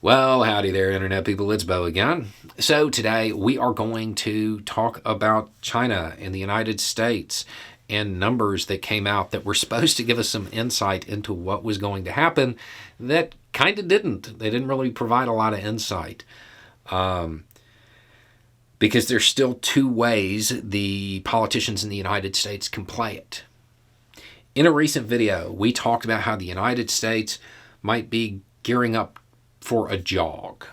Well, howdy there, Internet people. It's Bo again. So, today we are going to talk about China and the United States and numbers that came out that were supposed to give us some insight into what was going to happen that kind of didn't. They didn't really provide a lot of insight because there's still two ways the politicians in the United States can play it. In a recent video, we talked about how the United States might be gearing up for a jog.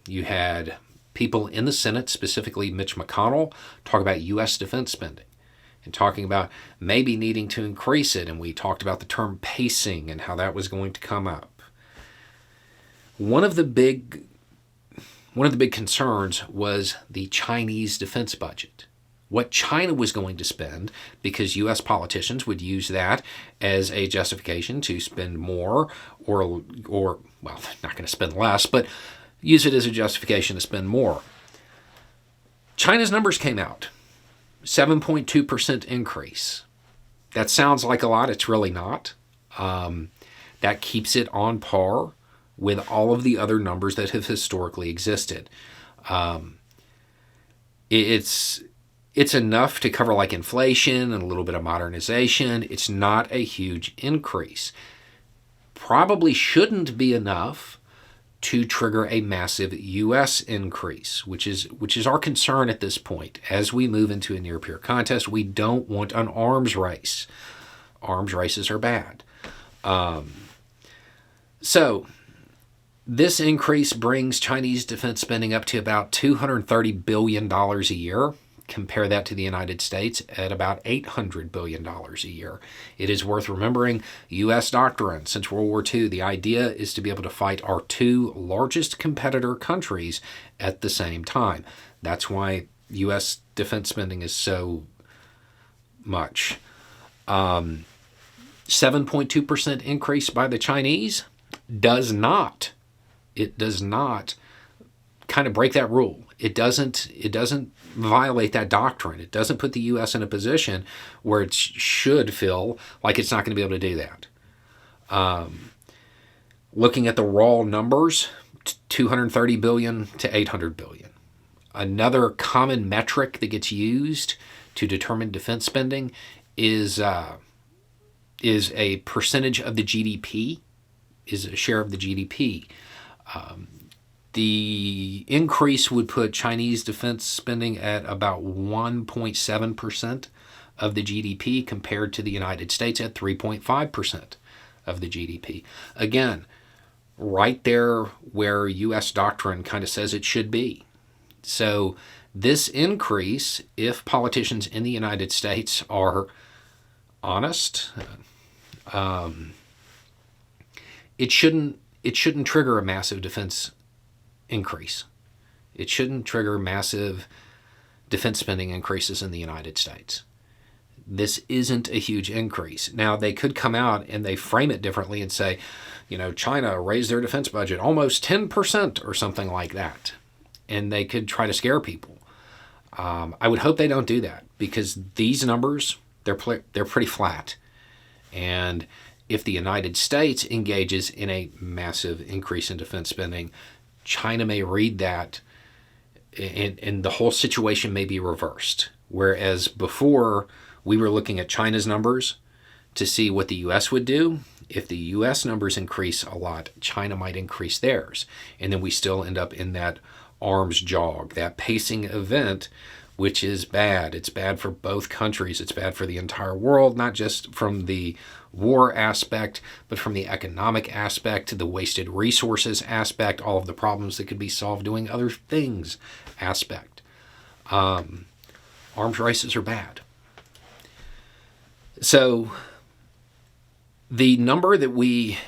You had people in the Senate, specifically Mitch McConnell, talk about U.S. defense spending and talking about maybe needing to increase it. And we talked about the term pacing and how that was going to come up. One of the big concerns was the Chinese defense budget. What China was going to spend, because U.S. politicians would use that as a justification to spend more or well, they're not going to spend less, but use it as a justification to spend more. China's numbers came out, 7.2% increase. That sounds like a lot. It's really not. That keeps it on par with all of the other numbers that have historically existed. It's enough to cover like inflation and a little bit of modernization. It's not a huge increase. Probably shouldn't be enough to trigger a massive U.S. increase, which is our concern at this point. As we move into a near-peer contest, we don't want an arms race. Arms races are bad. So this increase brings Chinese defense spending up to about $230 billion a year. Compare that to the United States at about $800 billion a year. It is worth remembering U.S. doctrine. Since World War II, the idea is to be able to fight our two largest competitor countries at the same time. That's why U.S. defense spending is so much. 7.2% increase by the Chinese does not kind of break that rule. It doesn't violate that doctrine. It doesn't put the U.S. in a position where it should feel like it's not going to be able to do that. Looking at the raw numbers, 230 billion to 800 billion. Another common metric that gets used to determine defense spending is a percentage of the GDP, is a share of the GDP. The increase would put Chinese defense spending at about 1.7% of the GDP compared to the United States at 3.5% of the GDP. Again, right there where U.S. doctrine kind of says it should be. So this increase, if politicians in the United States are honest, it shouldn't trigger a massive defense increase. It shouldn't trigger massive defense spending increases in the United States. This isn't a huge increase. Now, they could come out and they frame it differently and say, China raised their defense budget almost 10% or something like that. And they could try to scare people. I would hope they don't do that, because these numbers, they're pretty flat. And if the United States engages in a massive increase in defense spending, China may read that and the whole situation may be reversed. Whereas before, we were looking at China's numbers to see what the U.S. would do. If the U.S. numbers increase a lot, China might increase theirs. And then we still end up in that arms jog, that pacing event, which is bad. It's bad for both countries. It's bad for the entire world, not just from the war aspect, but from the economic aspect, the wasted resources aspect, all of the problems that could be solved doing other things aspect. Arms races are bad. So the number that we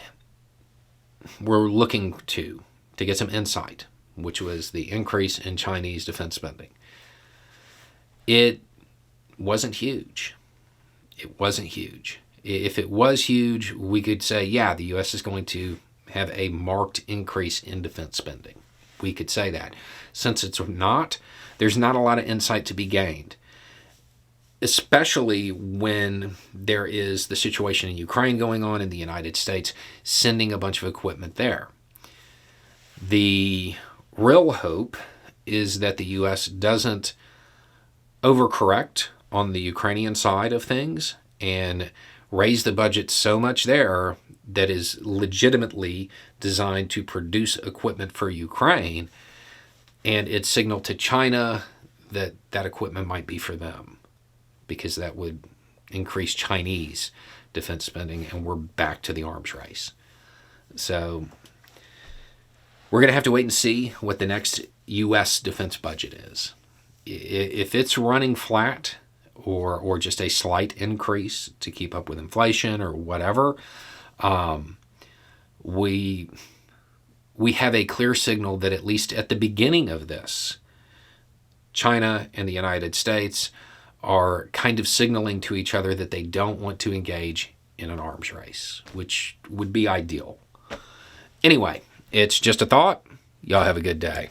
were looking to get some insight, which was the increase in Chinese defense spending, it wasn't huge. It wasn't huge. If it was huge, we could say, yeah, the U.S. is going to have a marked increase in defense spending. We could say that. Since it's not, there's not a lot of insight to be gained, especially when there is the situation in Ukraine going on in the United States, sending a bunch of equipment there. The real hope is that the U.S. doesn't overcorrect on the Ukrainian side of things and raise the budget so much there that is legitimately designed to produce equipment for Ukraine, and it's signaled to China that that equipment might be for them, because that would increase Chinese defense spending, and we're back to the arms race. So we're going to have to wait and see what the next U.S. defense budget is. If it's running flat or just a slight increase to keep up with inflation or whatever, we have a clear signal that at least at the beginning of this, China and the United States are kind of signaling to each other that they don't want to engage in an arms race, which would be ideal. Anyway, it's just a thought. Y'all have a good day.